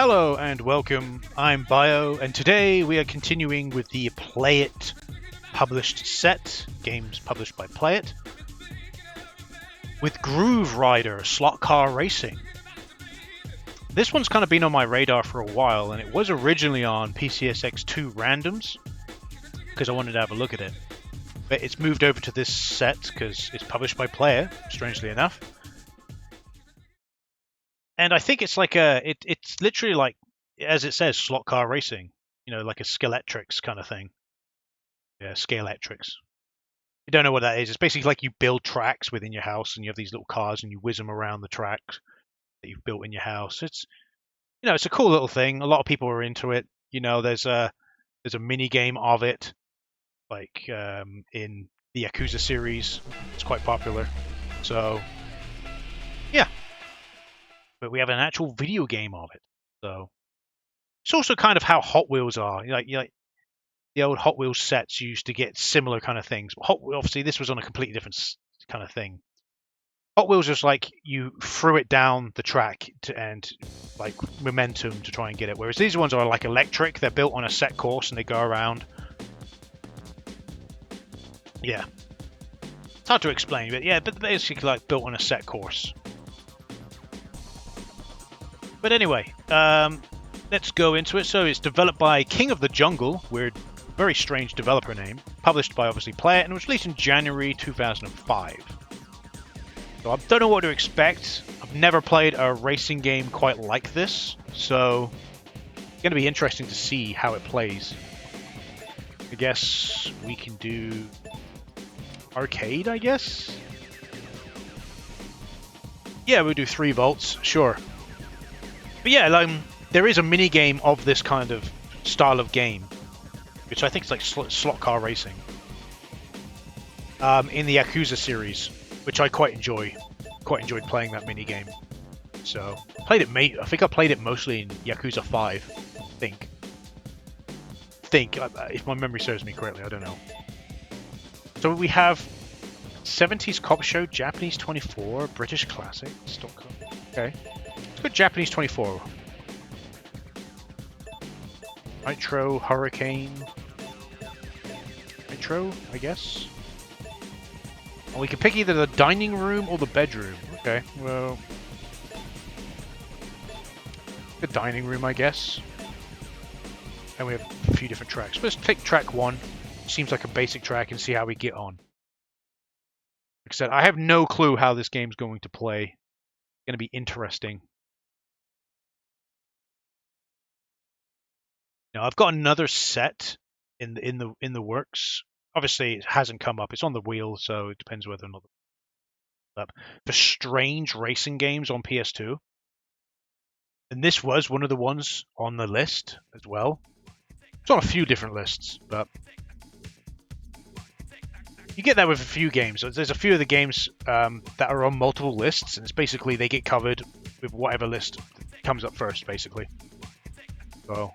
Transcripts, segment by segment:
Hello and welcome, I'm Bio, and today we are continuing with the Play It published set, games published by Play It, with Grooverider Slot Car Racing. This one's kind of been on my radar for a while, and it was originally on PCSX2 randoms, because I wanted to have a look at it. But it's moved over to this set, because it's published by Play It, strangely enough. And I think it's like it's literally like, as it says, slot car racing. You know, like a Skeletrix kind of thing. Yeah, Scaletrix. You don't know what that is. It's basically like you build tracks within your house, and you have these little cars, and you whiz them around the tracks that you've built in your house. It's it's a cool little thing. A lot of people are into it. You know, there's a mini game of it, like in the Yakuza series. It's quite popular. So yeah. But we have an actual video game of it. So it's also kind of how Hot Wheels are. Like the old Hot Wheels sets used to get similar kind of things. But obviously, this was on a completely different kind of thing. Hot Wheels was like you threw it down the track and like momentum to try and get it. Whereas these ones are like electric. They're built on a set course and they go around. Yeah. It's hard to explain, but yeah, but basically like built on a set course. But anyway, let's go into it. So it's developed by King of the Jungle, weird, very strange developer name. Published by obviously Play It, and was released in January 2005. So I don't know what to expect. I've never played a racing game quite like this, so it's going to be interesting to see how it plays. I guess we can do arcade, I guess? Yeah, we'll do 3 volts, sure. But yeah, there is a mini game of this kind of style of game, which I think is like slot car racing, in the Yakuza series, which I quite enjoy. Quite enjoyed playing that mini game. So I think I played it mostly in Yakuza 5. I think if my memory serves me correctly, I don't know. So we have 70s Cop Show, Japanese 24, British Classic, stock. Okay. Let's go Japanese 24. Nitro, Hurricane. Nitro, I guess. And we can pick either the dining room or the bedroom. Okay, well. The dining room, I guess. And we have a few different tracks. Let's pick track 1. Seems like a basic track and see how we get on. Like I said, I have no clue how this game's going to play. It's going to be interesting. Now, I've got another set in the works. Obviously, it hasn't come up. It's on the wheel, so it depends whether or not it's up. For strange racing games on PS2, and this was one of the ones on the list as well. It's on a few different lists, but you get that with a few games. There's a few of the games that are on multiple lists, and it's basically they get covered with whatever list comes up first, basically. So.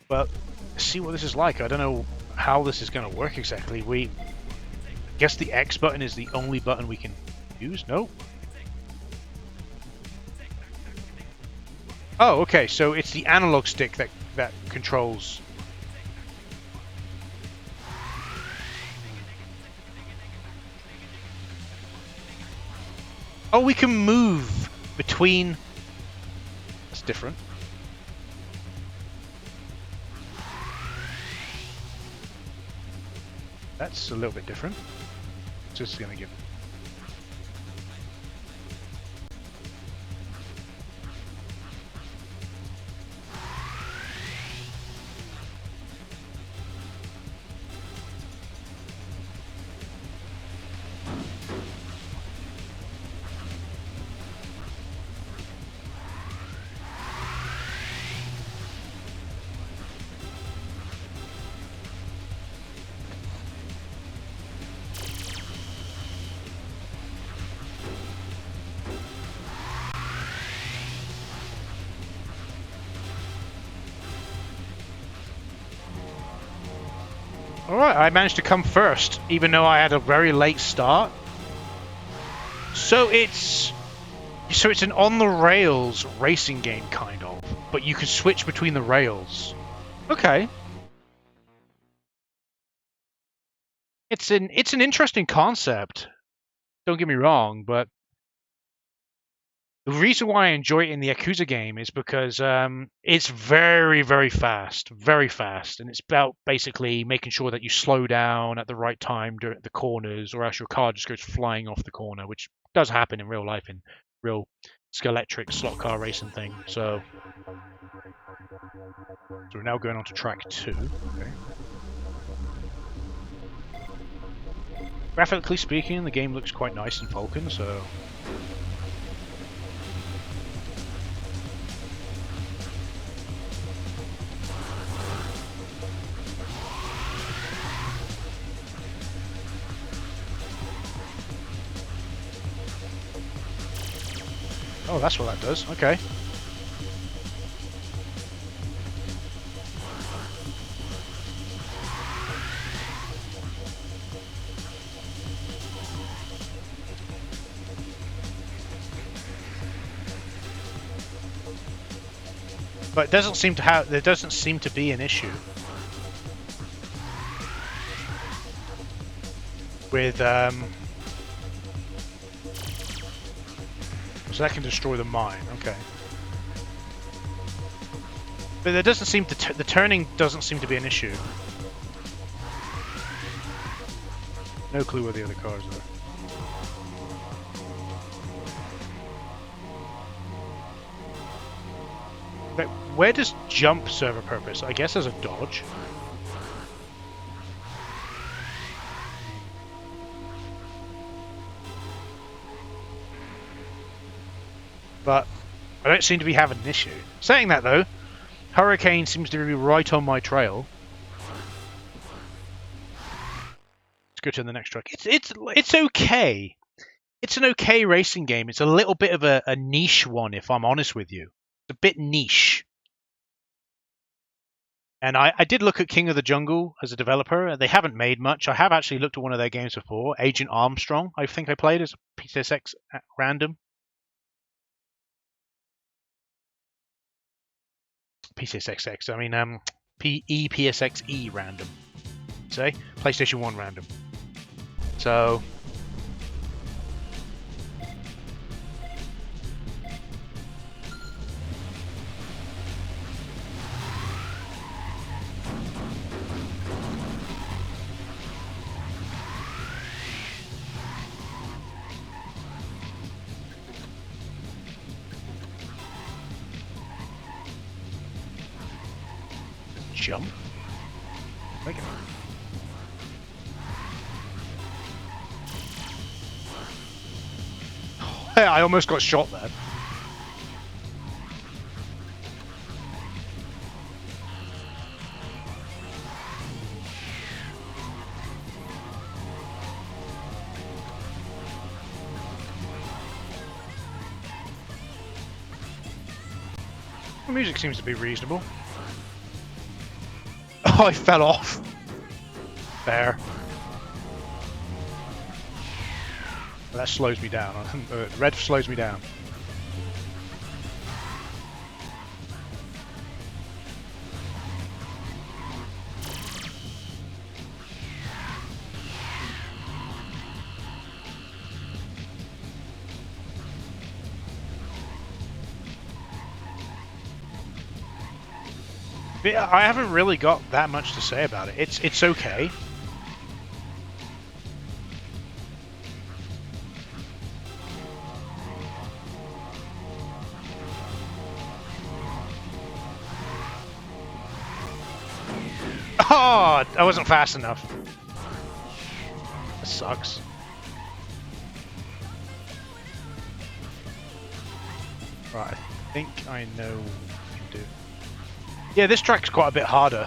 But let's see what this is like. I don't know how this is going to work exactly. We guess the X button is the only button we can use. No. Oh, okay. So it's the analog stick that controls. Oh, we can move between. That's different. That's a little bit different. Just going to give. Alright, I managed to come first, even though I had a very late start. So it's So it's an on-the-rails racing game, kind of, but you can switch between the rails. Okay. It's an interesting concept. Don't get me wrong, but the reason why I enjoy it in the Yakuza game is because it's very, very fast, and it's about basically making sure that you slow down at the right time during the corners, or else your car just goes flying off the corner, which does happen in real life in real Skeletric slot car racing thing. So we're now going on to track 2. Okay. Graphically speaking, the game looks quite nice in Vulkan, so. Oh, that's what that does. Okay. But it doesn't seem to have. There doesn't seem to be an issue with. So that can destroy the mine. Okay. But there doesn't seem to. The turning doesn't seem to be an issue. No clue where the other cars are. But where does jump serve a purpose? I guess as a dodge. But I don't seem to be having an issue. Saying that though, Hurricane seems to be right on my trail. Let's go to the next track. It's okay. It's an okay racing game. It's a little bit of a niche one, if I'm honest with you. It's a bit niche. And I did look at King of the Jungle as a developer. They haven't made much. I have actually looked at one of their games before. Agent Armstrong, I think I played as a PSX random. PSXX, I mean, PSXE random. Say, PlayStation 1 random. So, jump. Okay. I almost got shot there. The music seems to be reasonable. Oh, I fell off. There. Well, that slows me down. Red slows me down. I haven't really got that much to say about it. It's okay. Oh, I wasn't fast enough. That sucks. Right, I think I know what you can do. Yeah, this track's quite a bit harder.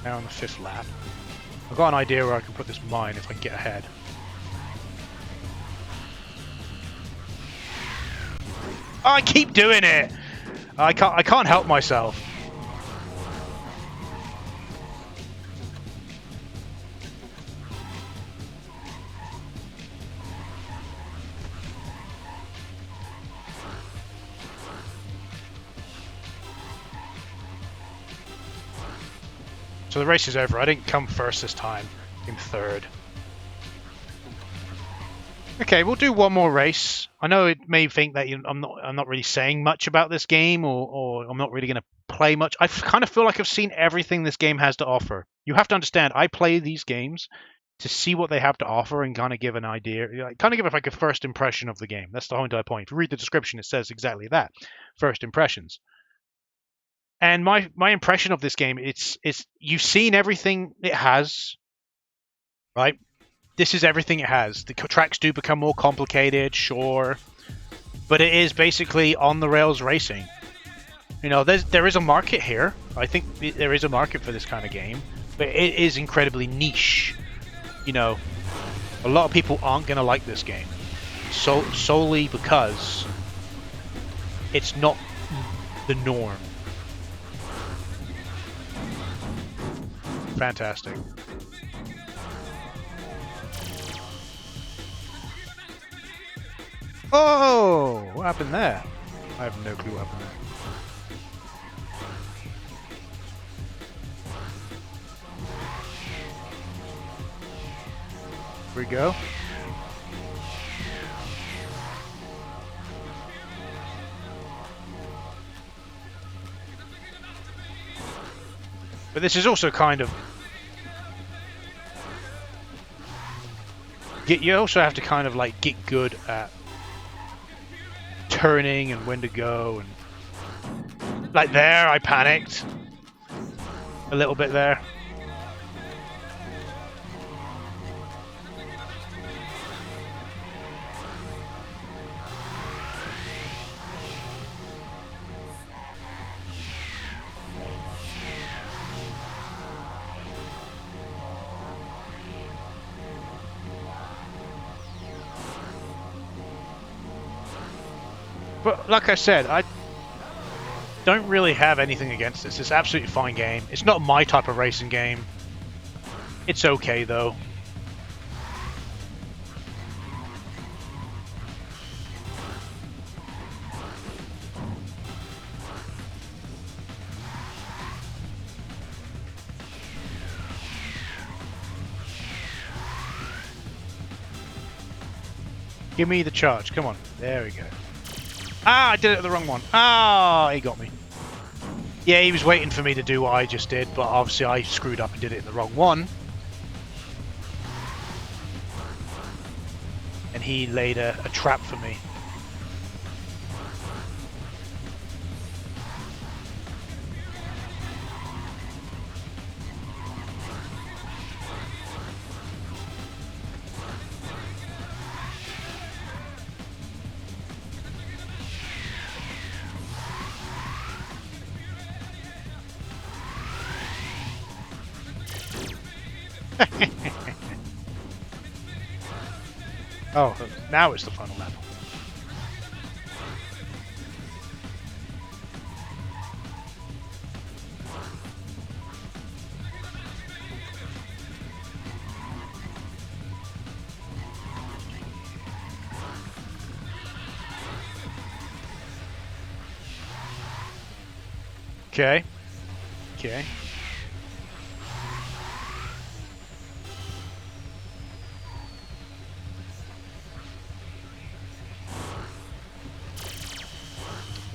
Now on the 5th lap. I've got an idea where I can put this mine if I can get ahead. Oh, I keep doing it! I can't help myself. So the race is over. I didn't come first this time. I came third. Okay, we'll do one more race. I know it may think that I'm not really saying much about this game, or I'm not really going to play much. I kind of feel like I've seen everything this game has to offer. You have to understand, I play these games to see what they have to offer and kind of give an idea, kind of give like a first impression of the game. That's the whole entire point. If you read the description, it says exactly that: first impressions. And my impression of this game, it's you've seen everything it has, right? This is everything it has. The tracks do become more complicated, sure, but it is basically on the rails racing. You know, there is a market here. I think there is a market for this kind of game, but it is incredibly niche. You know, a lot of people aren't going to like this game, solely because it's not the norm. Fantastic. Oh, what happened there? I have no clue what happened there. Here we go. But this is also kind of... You also have to kind of like get good at turning and when to go, and like there I panicked a little bit there. But like I said, I don't really have anything against this. It's an absolutely fine game. It's not my type of racing game. It's okay though. Give me the charge. Come on. There we go. Ah, I did it at the wrong one. Ah, he got me. Yeah, he was waiting for me to do what I just did, but obviously I screwed up and did it in the wrong one. And he laid a trap for me. Oh, now it's the final level. Okay. Okay.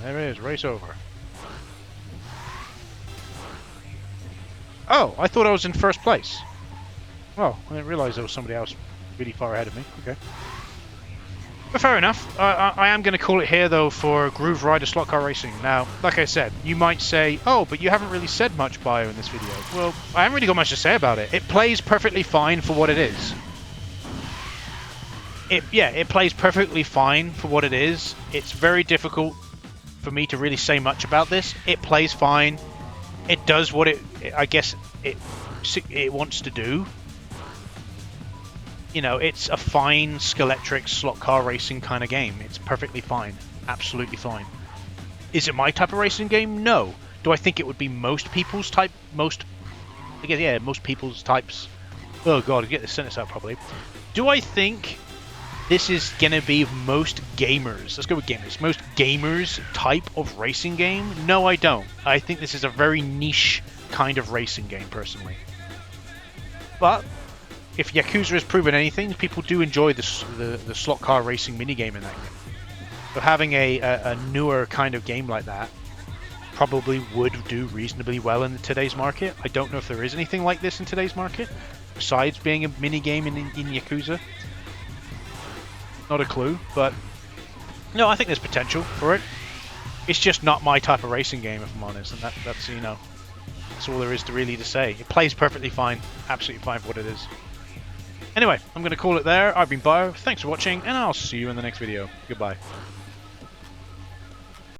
There it is, race over. Oh, I thought I was in first place. Oh, I didn't realize there was somebody else really far ahead of me. Okay. But fair enough. I am going to call it here, though, for Grooverider Slot Car Racing. Now, like I said, you might say, oh, but you haven't really said much bio in this video. Well, I haven't really got much to say about it. It plays perfectly fine for what it is. It plays perfectly fine for what it is. It's very difficult for me to really say much about this. It plays fine. It does what I guess it wants to do. You know, it's a fine Skeletrix slot car racing kind of game. It's perfectly fine. Absolutely fine. Is it my type of racing game? No. Do I think it would be most people's type? Most people's types. Oh god, get this sentence out properly. Do I think this is gonna be most gamers? Let's go with gamers. Most gamers type of racing game? No, I don't. I think this is a very niche kind of racing game, personally. But if Yakuza has proven anything, people do enjoy the slot car racing minigame in that game. So having a newer kind of game like that probably would do reasonably well in today's market. I don't know if there is anything like this in today's market, besides being a minigame in Yakuza. Not a clue, but no, I think there's potential for it. It's just not my type of racing game, if I'm honest, and that's, you know, that's all there is to really to say. It plays perfectly fine, absolutely fine for what it is. Anyway, I'm going to call it there. I've been Bio, thanks for watching, and I'll see you in the next video. Goodbye.